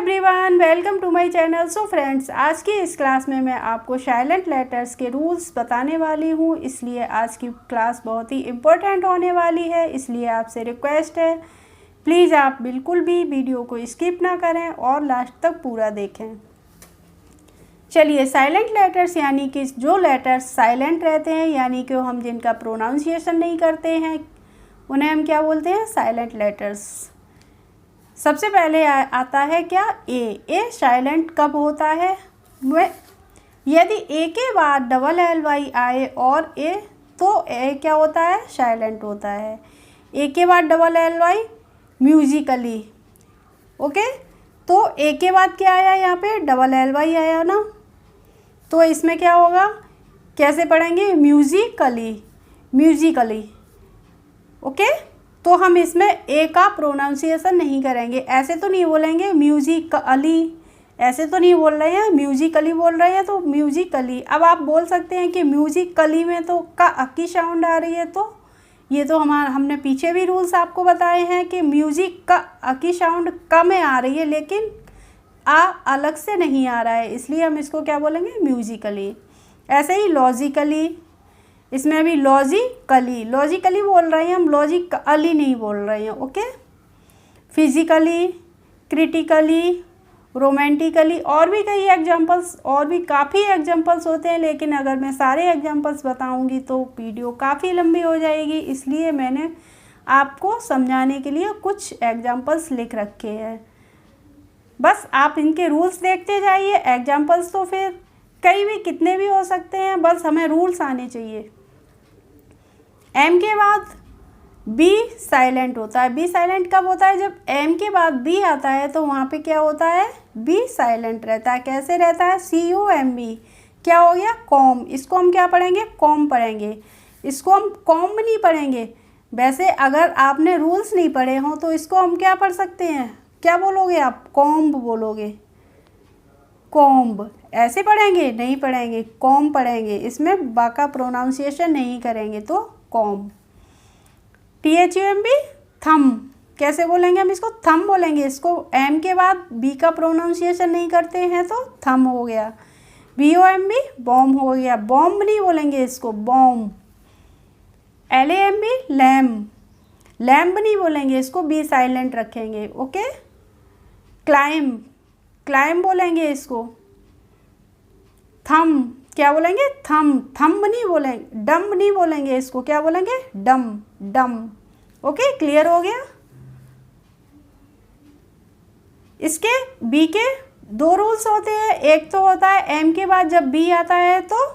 Everyone, welcome to my channel. So friends, आज की इस क्लास में मैं आपको साइलेंट लेटर्स के रूल्स बताने वाली हूँ, इसलिए आज की क्लास बहुत ही इम्पोर्टेंट होने वाली है। इसलिए आपसे रिक्वेस्ट है, प्लीज़ आप बिल्कुल भी वीडियो को स्किप ना करें और लास्ट तक पूरा देखें। चलिए, साइलेंट लेटर्स यानी कि जो लेटर्स साइलेंट रहते हैं, यानी कि हम जिनका प्रोनाउंसिएशन नहीं करते हैं, उन्हें हम क्या बोलते हैं? Silent letters. सबसे पहले आता है क्या? ए साइलेंट कब होता है? यदि ए के बाद डबल एल वाई आए और ए, तो ए क्या होता है? साइलेंट होता है। ए के बाद double L Y musically, okay. तो ए के बाद क्या आया? यहाँ पे डबल एल वाई आया ना, तो इसमें क्या होगा? कैसे पढ़ेंगे? Musically, okay. तो हम इसमें ए का प्रोनाउंसिएशन नहीं करेंगे। ऐसे तो नहीं बोलेंगे म्यूजिकली, ऐसे तो नहीं बोल रहे हैं, म्यूजिकली बोल रहे हैं, तो म्यूजिकली। अब आप बोल सकते हैं कि म्यूजिकली में तो का की साउंड आ रही है, तो ये तो हमने पीछे भी रूल्स आपको बताए हैं कि म्यूजिक का की साउंड क में आ रही है, लेकिन आ अलग से नहीं आ रहा है, इसलिए हम इसको क्या बोलेंगे? म्यूजिकली। ऐसे ही लॉजिकली, इसमें अभी लॉजिकली बोल रहे हैं हम, लॉजिकली नहीं बोल रहे हैं, ओके। फिजिकली, क्रिटिकली, रोमांटिकली, और भी कई एग्जांपल्स, और भी काफ़ी एग्जांपल्स होते हैं, लेकिन अगर मैं सारे एग्जांपल्स बताऊंगी तो वीडियो काफ़ी लंबी हो जाएगी, इसलिए मैंने आपको समझाने के लिए कुछ एग्जांपल्स लिख रखे हैं। बस आप इनके रूल्स देखते जाइए। एग्जांपल्स तो फिर कई भी कितने भी हो सकते हैं, बस हमें रूल्स आने चाहिए। एम के बाद बी साइलेंट होता है। बी साइलेंट कब होता है? जब एम के बाद बी आता है तो वहाँ पे क्या होता है? बी साइलेंट रहता है। कैसे रहता है? COMB। क्या हो गया? कॉम। इसको हम क्या पढ़ेंगे? कॉम पढ़ेंगे। इसको हम कॉम्ब नहीं पढ़ेंगे। वैसे अगर आपने रूल्स नहीं पढ़े हों तो इसको हम क्या पढ़ सकते हैं? क्या बोलोगे आप? कॉम्ब बोलोगे। कॉम्ब ऐसे पढ़ेंगे? नहीं पढ़ेंगे, कॉम पढ़ेंगे। इसमें बा का प्रोनाउंसिएशन नहीं करेंगे, तो कॉम। THUMB थम। कैसे बोलेंगे हम इसको? थम बोलेंगे। इसको एम के बाद बी का प्रोनाउंसिएशन नहीं करते हैं, तो थम हो गया। BOMB बॉम्ब हो गया। बॉम्ब नहीं बोलेंगे इसको, बॉम्ब। LAMB लैम्ब नहीं बोलेंगे, इसको बी साइलेंट रखेंगे, ओके। क्लाइम बोलेंगे इसको। थम क्या बोलेंगे? थंब नहीं बोलेंगे। डम्ब नहीं बोलेंगे इसको, क्या बोलेंगे? डम। ओके, क्लियर हो गया। इसके बी के दो रूल्स होते हैं। एक तो होता है एम के बाद जब बी आता है तो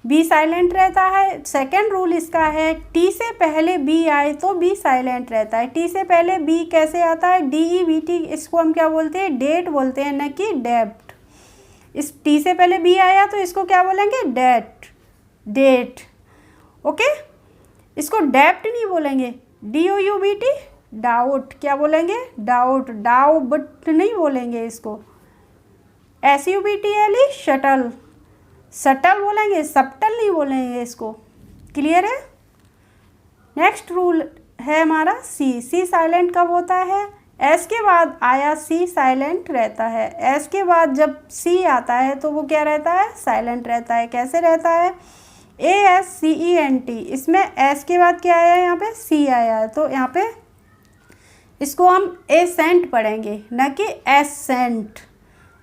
बी साइलेंट रहता है। सेकंड रूल इसका है टी से पहले बी आए तो बी साइलेंट रहता है। टी से पहले बी कैसे आता है? DEBT। इसको हम क्या बोलते हैं? डेट बोलते हैं, न कि डेप्ट। इस टी से पहले बी आया तो इसको क्या बोलेंगे? Date, okay. इसको डेप्ट नहीं बोलेंगे, DOUBT डाउट। क्या बोलेंगे? डाउट नहीं बोलेंगे इसको। SUBTLE शटल बोलेंगे, सब्टल नहीं बोलेंगे इसको। क्लियर है? नेक्स्ट रूल है हमारा सी साइलेंट कब होता है? एस के बाद आया सी साइलेंट रहता है। एस के बाद जब सी आता है तो वो क्या रहता है? साइलेंट रहता है। कैसे रहता है? ASCENT। इसमें एस के बाद क्या आया? यहाँ पे सी आया है, तो यहाँ पे इसको हम एसेंट पढ़ेंगे, न कि एसेंट,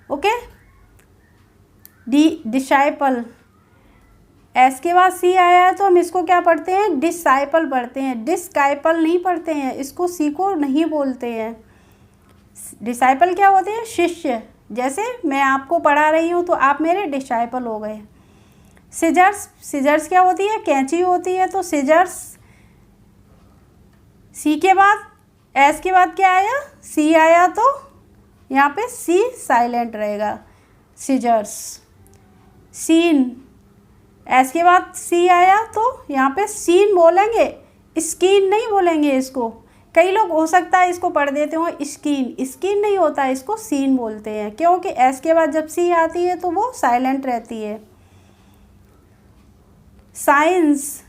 ओके। डिसाइपल। एस के बाद सी आया है तो हम इसको क्या पढ़ते हैं? डिसाइपल पढ़ते हैं, डिस्काइपल नहीं पढ़ते हैं। इसको सी को नहीं बोलते हैं। डिसाइपल क्या होते हैं? शिष्य। जैसे मैं आपको पढ़ा रही हूँ तो आप मेरे डिसाइपल हो गए। सिजर्स क्या होती है? कैंची होती है। तो सिजर्स, सी के बाद एस के बाद क्या आया? सी आया, तो यहाँ पे सी साइलेंट रहेगा। सिजर्स। सीन, एस के बाद सी आया तो यहाँ पे सीन बोलेंगे, स्कीन नहीं बोलेंगे इसको। कई लोग हो सकता है इसको पढ़ देते हो स्कीन नहीं होता है, इसको सीन बोलते हैं, क्योंकि एस के बाद जब सी आती है तो वो साइलेंट रहती है। साइंस,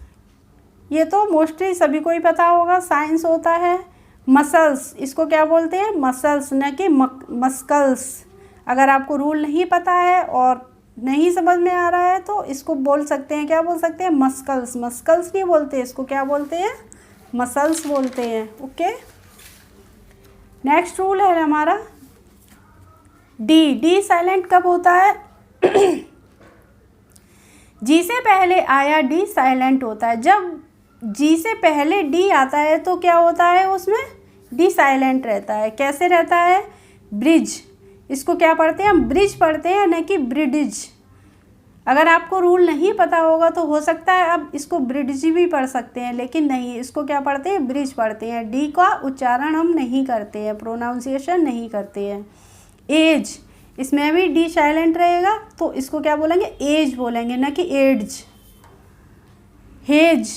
ये तो मोस्टली सभी को ही पता होगा। साइंस होता है मसल्स, इसको क्या बोलते हैं? मसल्स, न कि मस्कल्स। अगर आपको रूल नहीं पता है और नहीं समझ में आ रहा है तो इसको बोल सकते हैं, क्या बोल सकते हैं? मस्कल्स। मस्कल्स नहीं बोलते, इसको क्या बोलते हैं? मसल्स बोलते हैं। ओके, नेक्स्ट रूल है हमारा डी। डी साइलेंट कब होता है? जी से पहले आया डी साइलेंट होता है। जब जी से पहले डी आता है तो क्या होता है? उसमें डी साइलेंट रहता है। कैसे रहता है? ब्रिज, इसको क्या पढ़ते हैं हम? ब्रिज पढ़ते हैं, न कि ब्रिडिज। अगर आपको रूल नहीं पता होगा तो हो सकता है अब इसको ब्रिडिज भी पढ़ सकते हैं, लेकिन नहीं, इसको क्या पढ़ते हैं? ब्रिज पढ़ते हैं। डी का उच्चारण हम नहीं करते हैं, प्रोनाउंसिएशन नहीं करते हैं। एज, इसमें भी डी साइलेंट रहेगा तो इसको क्या बोलेंगे? एज बोलेंगे, न कि एड्ज। हेज,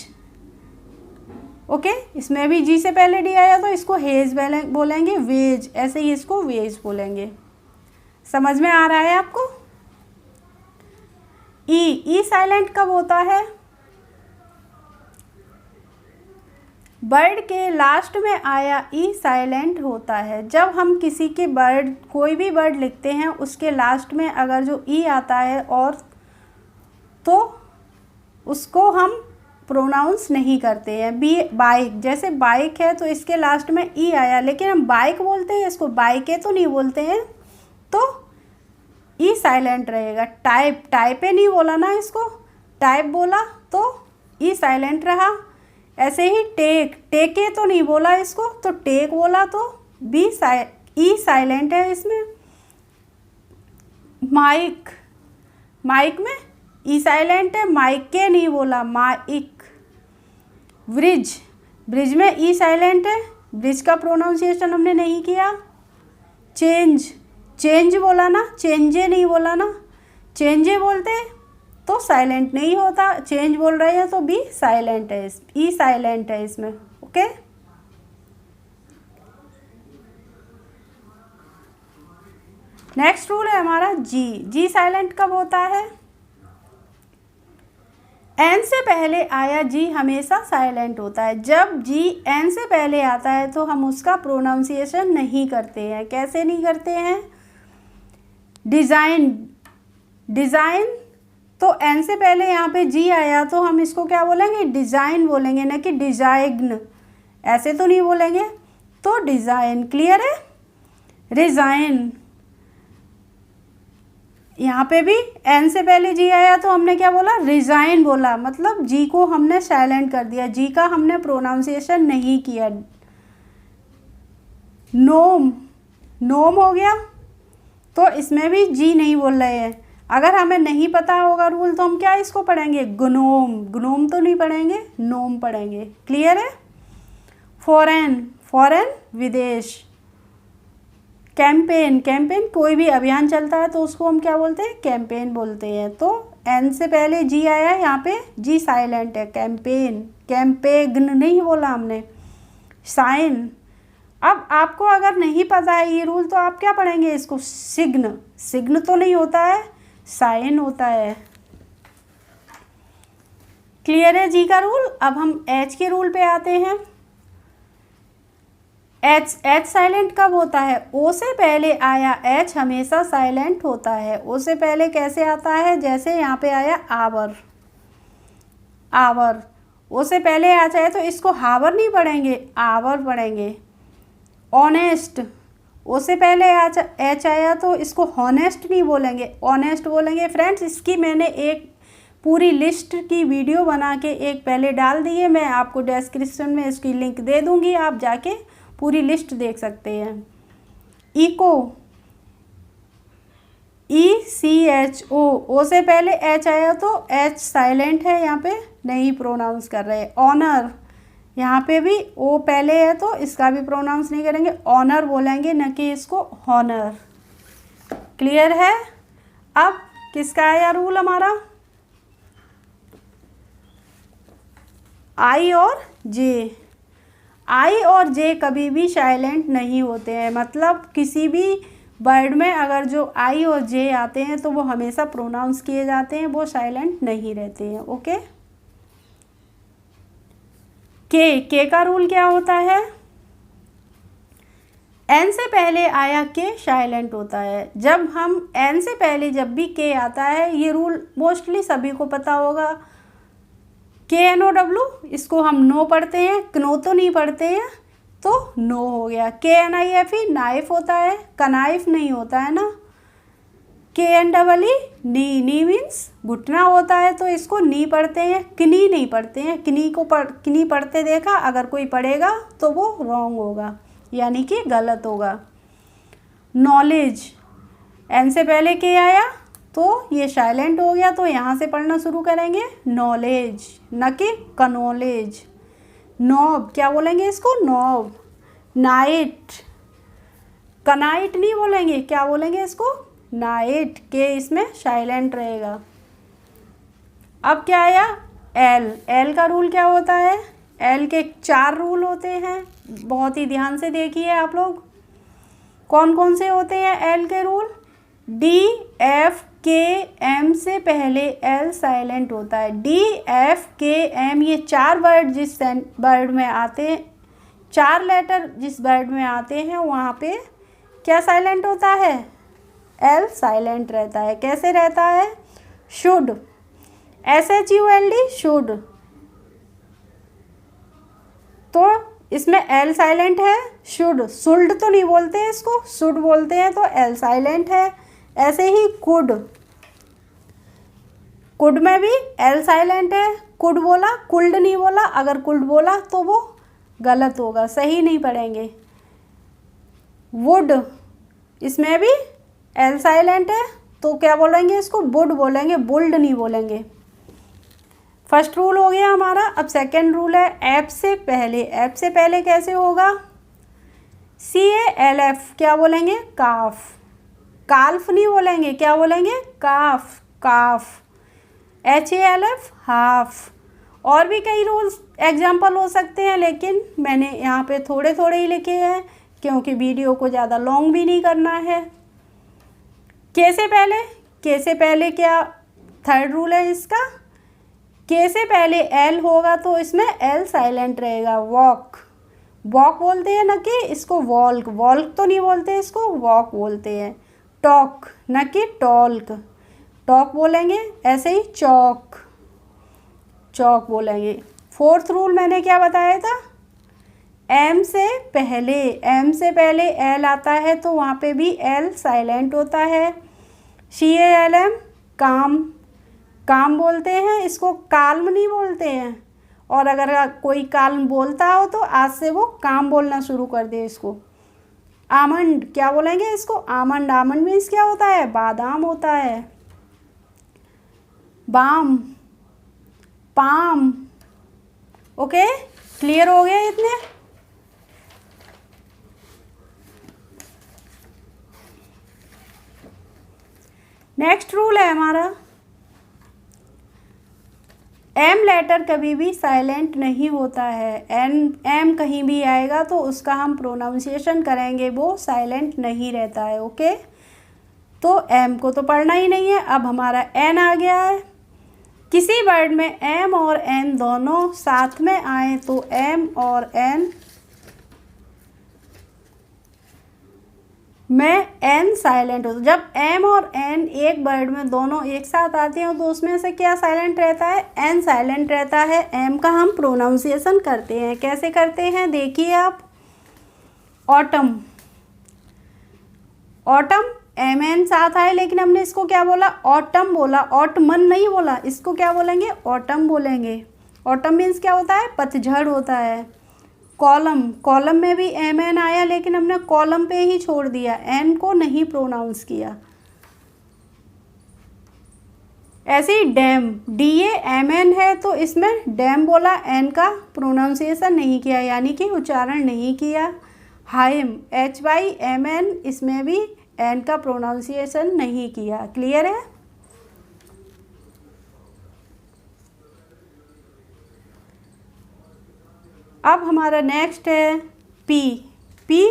ओके, इसमें भी जी से पहले डी आया तो इसको हेज बोलेंगे। वेज, ऐसे ही इसको वेज बोलेंगे। समझ में आ रहा है आपको? ई। ई साइलेंट कब होता है? वर्ड के लास्ट में आया ई साइलेंट होता है। जब हम किसी के वर्ड, कोई भी वर्ड लिखते हैं, उसके लास्ट में अगर जो ई आता है और तो उसको हम प्रोनाउंस नहीं करते हैं। बाइक, जैसे बाइक है तो इसके लास्ट में ई आया, लेकिन हम बाइक बोलते हैं, इसको बाइके तो नहीं बोलते हैं, तो ई साइलेंट रहेगा। टाइप, टाइपे नहीं बोला ना, इसको टाइप बोला तो ई साइलेंट रहा। ऐसे ही टेक, टेके तो नहीं बोला इसको, तो टेक बोला तो ई साइलेंट है इसमें। माइक, माइक में ई साइलेंट है, माइक के नहीं बोला, माइक। ब्रिज, ब्रिज में ई साइलेंट है, ब्रिज का प्रोनाउंसिएशन हमने नहीं किया। चेंज, चेंज बोला ना, चेंजे नहीं बोला ना, चेंजे बोलते तो साइलेंट नहीं होता, चेंज बोल रहे हैं तो बी साइलेंट है, ई साइलेंट है इसमें। ओके, नेक्स्ट रूल है हमारा जी। जी साइलेंट कब होता है? एन से पहले आया जी हमेशा साइलेंट होता है। जब जी एन से पहले आता है तो हम उसका प्रोनाउंसिएशन नहीं करते हैं। कैसे नहीं करते हैं? डिज़ाइन, डिज़ाइन तो एन से पहले यहाँ पे जी आया तो हम इसको क्या बोलेंगे? डिज़ाइन बोलेंगे, ना कि डिज़ाइन। ऐसे तो नहीं बोलेंगे, तो डिज़ाइन। क्लियर है? रिज़ाइन, यहाँ पे भी एन से पहले जी आया तो हमने क्या बोला? रिज़ाइन बोला, मतलब जी को हमने साइलेंट कर दिया, जी का हमने प्रोनाउंसिएशन नहीं किया। नोम, नोम हो गया तो इसमें भी जी नहीं बोल रहे हैं। अगर हमें नहीं पता होगा रूल तो हम क्या इसको पढ़ेंगे? ग्नोम, ग्नोम तो नहीं पढ़ेंगे, नोम पढ़ेंगे। क्लियर है? फॉरेन, फॉरेन विदेश। कैंपेन, कैंपेन कोई भी अभियान चलता है तो उसको हम क्या बोलते हैं? कैंपेन बोलते हैं। तो एन से पहले जी आया, यहाँ पे जी साइलेंट है। कैंपेन, कैंपेगन नहीं बोला हमने। साइन, अब आपको अगर नहीं पता है ये रूल तो आप क्या पढ़ेंगे इसको? सिग्न, सिग्न तो नहीं होता है, साइन होता है। क्लियर है जी का रूल? अब हम एच के रूल पे आते हैं। एच, एच साइलेंट कब होता है? ओ से पहले आया एच हमेशा साइलेंट होता है। ओ से पहले कैसे आता है? जैसे यहाँ पे आया आवर, आवर। ओ से पहले आ जाए तो इसको हावर नहीं पढ़ेंगे, आवर पढ़ेंगे। ऑनेस्ट, ओ से पहले एच आया तो इसको हॉनेस्ट नहीं बोलेंगे, ऑनेस्ट बोलेंगे। फ्रेंड्स, इसकी मैंने एक पूरी लिस्ट की वीडियो बना के एक पहले डाल दी है, मैं आपको डिस्क्रिप्शन में इसकी लिंक दे दूँगी, आप जाके पूरी लिस्ट देख सकते हैं। इको, ECHO, ओ से पहले एच आया तो एच साइलेंट है, यहाँ पे नहीं प्रोनाउंस कर रहे। ऑनर, यहाँ पे भी ओ पहले है तो इसका भी प्रोनाउंस नहीं करेंगे, ऑनर बोलेंगे, न कि इसको हॉनर। क्लियर है? अब किसका आया रूल हमारा? आई और जे। आई और जे कभी भी साइलेंट नहीं होते हैं, मतलब किसी भी वर्ड में अगर जो आई और जे आते हैं तो वो हमेशा प्रोनाउंस किए जाते हैं, वो साइलेंट नहीं रहते हैं। ओके, के का रूल क्या होता है? एन से पहले आया के साइलेंट होता है। जब हम एन से पहले जब भी के आता है, ये रूल मोस्टली सभी को पता होगा, KNOW, इसको हम नो पढ़ते हैं, कनो तो नहीं पढ़ते हैं, तो नो हो गया। KNIFE नाइफ होता है, कनाइफ नहीं होता है ना। KNEE नी, नी मीन्स घुटना होता है, तो इसको नी पढ़ते हैं, किनी नहीं पढ़ते हैं। किनी पढ़ते देखा, अगर कोई पढ़ेगा तो वो रॉन्ग होगा, यानी कि गलत होगा। नॉलेज, एन से पहले के आया तो ये साइलेंट हो गया, तो यहाँ से पढ़ना शुरू करेंगे नॉलेज, न कि कनॉलेज। नॉब, क्या बोलेंगे इसको, नॉब। नाइट, कनाइट नहीं बोलेंगे, क्या बोलेंगे इसको, नाइट, के इसमें साइलेंट रहेगा। अब क्या आया, एल। एल का रूल क्या होता है, एल के 4 रूल होते हैं, बहुत ही ध्यान से देखिए आप लोग। कौन कौन से होते हैं एल के रूल, DFKM से पहले एल साइलेंट होता है। DFKM, ये 4 वर्ड जिस वर्ड में आते हैं, 4 लेटर जिस वर्ड में आते हैं, वहाँ पे क्या साइलेंट होता है, एल साइलेंट रहता है। कैसे रहता है, शुड, SHULD, शुड, तो इसमें एल साइलेंट है। शुड, शुल्ड तो नहीं बोलते हैं इसको, शुड बोलते हैं, तो एल साइलेंट है। ऐसे ही कुड, कुड में भी एल साइलेंट है। कुड बोला, कुल्ड नहीं बोला, अगर कुल्ड बोला तो वो गलत होगा, सही नहीं पढ़ेंगे। वुड, इसमें भी एल साइलेंट है, तो क्या बोलेंगे इसको, वुड बोलेंगे, बुल्ड नहीं बोलेंगे। फर्स्ट रूल हो गया हमारा। अब सेकंड रूल है एफ से पहले। एफ से पहले कैसे होगा, CALF, क्या बोलेंगे, काफ। काल्फ नहीं बोलेंगे, क्या बोलेंगे, काफ, काफ। HALF, half. और भी कई रूल्स एग्जाम्पल हो सकते हैं, लेकिन मैंने यहाँ पे थोड़े थोड़े ही लिखे हैं, क्योंकि वीडियो को ज़्यादा लॉन्ग भी नहीं करना है। के से पहले क्या थर्ड रूल है इसका, के से पहले एल होगा तो इसमें एल साइलेंट रहेगा। वॉक, वॉक बोलते हैं, न कि इसको वॉल्क, वॉल्क तो नहीं बोलते, इसको वॉक बोलते हैं। टॉक, न कि टॉल्क, टॉक बोलेंगे। ऐसे ही चौक, चौक बोलेंगे। फोर्थ रूल मैंने क्या बताया था, एम से पहले एल आता है तो वहाँ पे भी एल साइलेंट होता है। CALM, काम, काम बोलते हैं, इसको काल्म नहीं बोलते हैं। और अगर कोई काल्म बोलता हो तो आज से वो काम बोलना शुरू कर दे इसको। आमंड, क्या बोलेंगे इसको, आमंड। आमंड मीन्स क्या होता है, बादाम होता है। Balm, palm. ओके, क्लियर हो गया इतने। नेक्स्ट रूल है हमारा, एम लेटर कभी भी साइलेंट नहीं होता है। एम कहीं भी आएगा तो उसका हम प्रोनाउंसिएशन करेंगे, वो साइलेंट नहीं रहता है। ओके, तो एम को तो पढ़ना ही नहीं है। अब हमारा एन आ गया है। किसी वर्ड में एम और एन दोनों साथ में आए तो एम और एन में एन साइलेंट होता है। जब एम और एन एक वर्ड में दोनों एक साथ आते हैं तो उसमें से क्या साइलेंट रहता है, एन साइलेंट रहता है। एम का हम प्रोनाउंसिएशन करते हैं, कैसे करते हैं देखिए आप। ऑटम, ऑटम एम एन साथ आए, लेकिन हमने इसको क्या बोला, ऑटम बोला, ऑटमन नहीं बोला। इसको क्या बोलेंगे, ऑटम बोलेंगे। ऑटम मीन्स क्या होता है, पतझड़ होता है। कॉलम, कॉलम में भी एम एन आया, लेकिन हमने कॉलम पे ही छोड़ दिया, एन को नहीं प्रोनाउंस किया। ऐसे ही डैम, DAMN है तो इसमें डैम बोला, एन का प्रोनाउंसिएशन नहीं किया, यानी कि उच्चारण नहीं किया। हाइम, HYMN, इसमें भी एन का प्रोनाउंसिएशन नहीं किया। क्लियर है। अब हमारा नेक्स्ट है पी। पी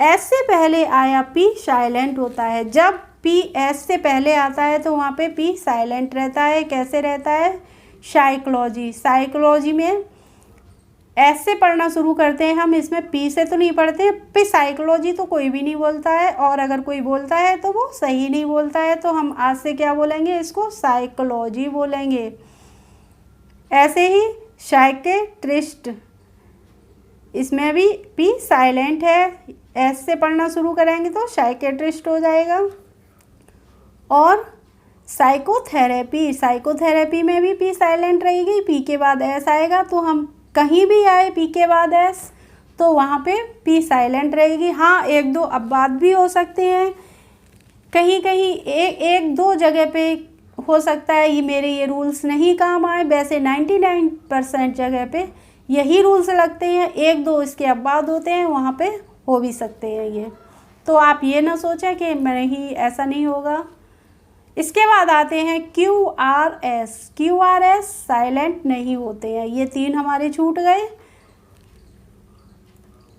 एस से पहले आया, पी साइलेंट होता है। जब पी एस से पहले आता है तो वहाँ पे पी साइलेंट रहता है। कैसे रहता है, साइकोलॉजी, साइकोलॉजी में एस से पढ़ना शुरू करते हैं हम, इसमें पी से तो नहीं पढ़ते हैं। पे साइकोलॉजी तो कोई भी नहीं बोलता है, और अगर कोई बोलता है तो वो सही नहीं बोलता है, तो हम आज से क्या बोलेंगे, इसको साइकोलॉजी बोलेंगे। ऐसे ही साइकेट्रिस्ट, इसमें भी पी साइलेंट है, एस से पढ़ना शुरू करेंगे तो साइकेट्रिस्ट हो जाएगा। और साइकोथेरेपी, साइकोथेरेपी में भी पी साइलेंट रहेगी, पी के बाद एस आएगा, तो हम कहीं भी आए पी के बाद एस तो वहाँ पे पी साइलेंट रहेगी। हाँ, एक दो अपवाद भी हो सकते हैं, कहीं कहीं एक दो जगह पे हो सकता है ये रूल्स नहीं काम आए, वैसे 99% जगह पे यही रूल्स लगते हैं, एक दो इसके अपवाद होते हैं, वहाँ पे हो भी सकते हैं ये। तो आप ये ना सोचें कि नहीं ऐसा नहीं होगा। इसके बाद आते हैं QRS, QRS साइलेंट नहीं होते हैं, ये 3 हमारे छूट गए।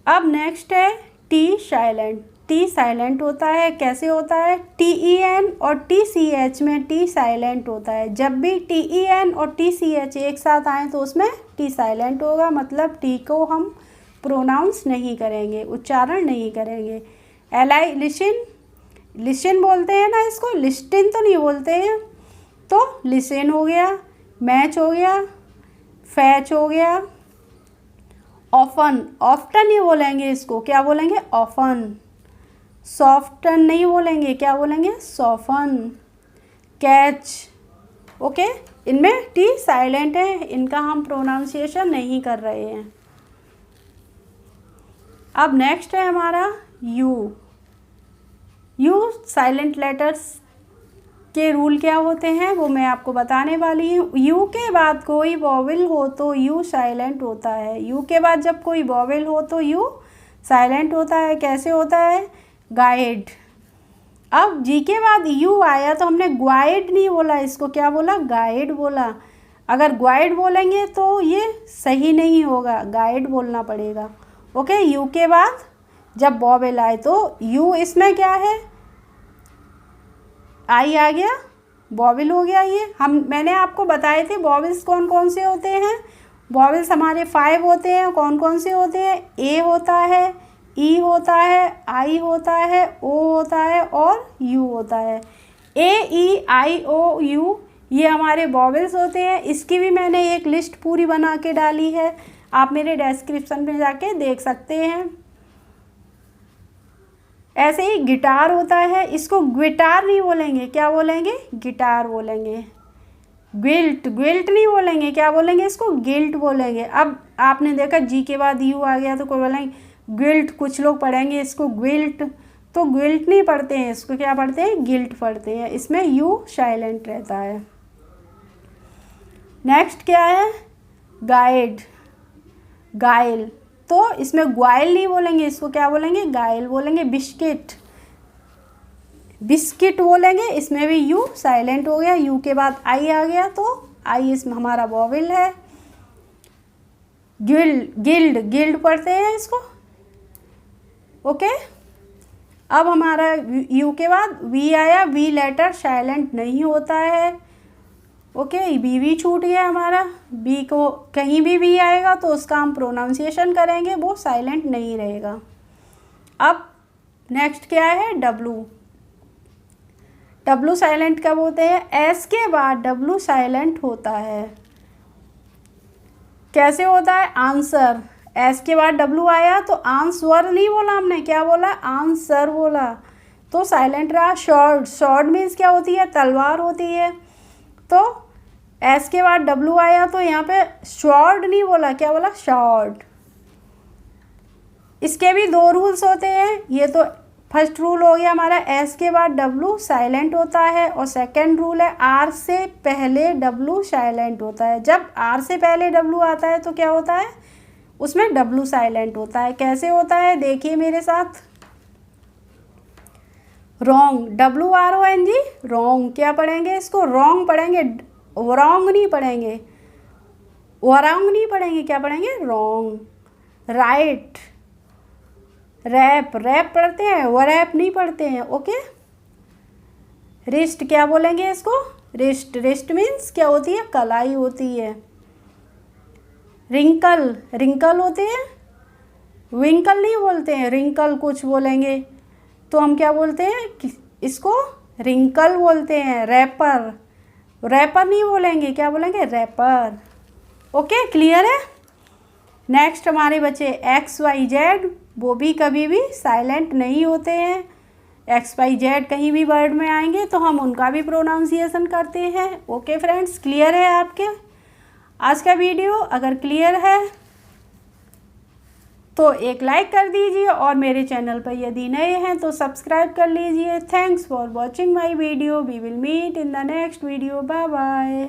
अब नेक्स्ट है T साइलेंट, T साइलेंट होता है, कैसे होता है, TEN और TCH में T साइलेंट होता है। जब भी TEN और TCH एक साथ आए तो उसमें T साइलेंट होगा, मतलब T को हम प्रोनाउंस नहीं करेंगे, उच्चारण नहीं करेंगे। लिसन, लिसन बोलते हैं ना इसको, लिस्टिन तो नहीं बोलते हैं, तो लिसन हो गया, मैच हो गया, फैच हो गया। ऑफन, ऑफ्टन ही बोलेंगे इसको, क्या बोलेंगे, ऑफन। सॉफ्टन नहीं बोलेंगे, क्या बोलेंगे, सॉफन। कैच, ओके, इनमें टी साइलेंट है, इनका हम प्रोनाउंसिएशन नहीं कर रहे हैं। अब नेक्स्ट है हमारा यू। यू साइलेंट लेटर्स के रूल क्या होते हैं वो मैं आपको बताने वाली हूँ। यू के बाद कोई वॉवेल हो तो यू साइलेंट होता है, यू के बाद जब कोई वॉवेल हो तो यू साइलेंट होता है। कैसे होता है, गाइड। अब जी के बाद यू आया तो हमने ग्वाइड नहीं बोला, इसको क्या बोला, गाइड बोला। अगर ग्वाइड बोलेंगे तो ये सही नहीं होगा, गाइड बोलना पड़ेगा। ओके, यू के बाद जब वॉवेल आए तो यू, इसमें क्या है, आई आ गया, वॉवेल हो गया। ये मैंने आपको बताए थे वॉवेल्स कौन कौन से होते हैं। वॉवेल्स हमारे 5 होते हैं, कौन कौन से होते हैं, ए होता है, ई होता है, आई होता है, ओ होता है और यू होता है। ए, ई, आई, ओ, यू ये हमारे वॉवेल्स होते हैं। इसकी भी मैंने एक लिस्ट पूरी बना के डाली है, आप मेरे डिस्क्रिप्शन में जाके देख सकते हैं। ऐसे ही गिटार होता है, इसको गिटार नहीं बोलेंगे, क्या बोलेंगे, गिटार बोलेंगे। गिल्ट, गिल्ट नहीं बोलेंगे, क्या बोलेंगे, इसको गिल्ट बोलेंगे। अब आपने देखा जी के बाद यू आ गया तो कोई बोलेंगे गिल्ट, कुछ लोग पढ़ेंगे इसको गिल्ट, तो गिल्ट नहीं पढ़ते हैं, इसको क्या पढ़ते हैं, गिल्ट पढ़ते हैं। इसमें यू साइलेंट रहता है। नेक्स्ट क्या है, गाइड, गाइल, तो इसमें ग्वाइल नहीं बोलेंगे, इसको क्या बोलेंगे, गाइल बोलेंगे। बिस्किट, बिस्किट बोलेंगे, इसमें भी यू साइलेंट हो गया, यू के बाद आई आ गया तो आई इसमें हमारा वॉवेल है। गिल्ड, गिल्ड, गिल्ड पढ़ते हैं इसको। ओके, अब हमारा यू के बाद वी आया, वी लेटर साइलेंट नहीं होता है। ओके, बी भी छूट गया हमारा, बी को कहीं भी बी आएगा तो उसका हम प्रोनाउंसिएशन करेंगे, वो साइलेंट नहीं रहेगा। अब नेक्स्ट क्या है, डब्लू। डब्लू साइलेंट कब होते हैं, एस के बाद डब्लू साइलेंट होता है। कैसे होता है, आंसर, एस के बाद डब्लू आया तो आंसर नहीं बोला हमने, क्या बोला, आंसर बोला, तो साइलेंट रहा। शॉर्ट, शॉर्ट मीन्स क्या होती है, तलवार होती है, तो एस के बाद डब्लू आया तो यहाँ पे शॉर्ट नहीं बोला, क्या बोला, शॉर्ट। इसके भी 2 रूल्स होते हैं, ये तो फर्स्ट रूल हो गया हमारा, एस के बाद डब्लू साइलेंट होता है, और सेकंड रूल है आर से पहले डब्लू साइलेंट होता है। जब आर से पहले डब्लू आता है तो क्या होता है, उसमें डब्लू साइलेंट होता है। कैसे होता है, देखिए मेरे साथ, रॉन्ग, WRONG, रॉन्ग, क्या पढ़ेंगे इसको, रॉन्ग पढ़ेंगे, रॉन्ग नहीं पढ़ेंगे, वरॉन्ग नहीं पढ़ेंगे, क्या पढ़ेंगे, रॉन्ग। राइट, रैप, रैप पढ़ते हैं, वरैप नहीं पढ़ते हैं। ओके, रिस्ट, क्या बोलेंगे इसको, रिस्ट, रिस्ट मीन्स क्या होती है, कलाई होती है। रिंकल, रिंकल होते हैं, विंकल नहीं बोलते हैं, रिंकल कुछ बोलेंगे तो हम क्या बोलते हैं, इसको रिंकल बोलते हैं। रैपर, रैपर नहीं बोलेंगे, क्या बोलेंगे, रैपर। ओके, क्लियर है। नेक्स्ट हमारे बचे एक्स वाई जेड, वो भी कभी भी साइलेंट नहीं होते हैं। एक्स वाई जेड कहीं भी वर्ड में आएंगे तो हम उनका भी प्रोनाउंसिएशन करते हैं। ओके फ्रेंड्स, क्लियर है आपके आज का वीडियो? अगर क्लियर है तो एक लाइक कर दीजिए और मेरे चैनल पर यदि नए हैं तो सब्सक्राइब कर लीजिए। Thanks for watching my video. We will meet in the next video. Bye bye.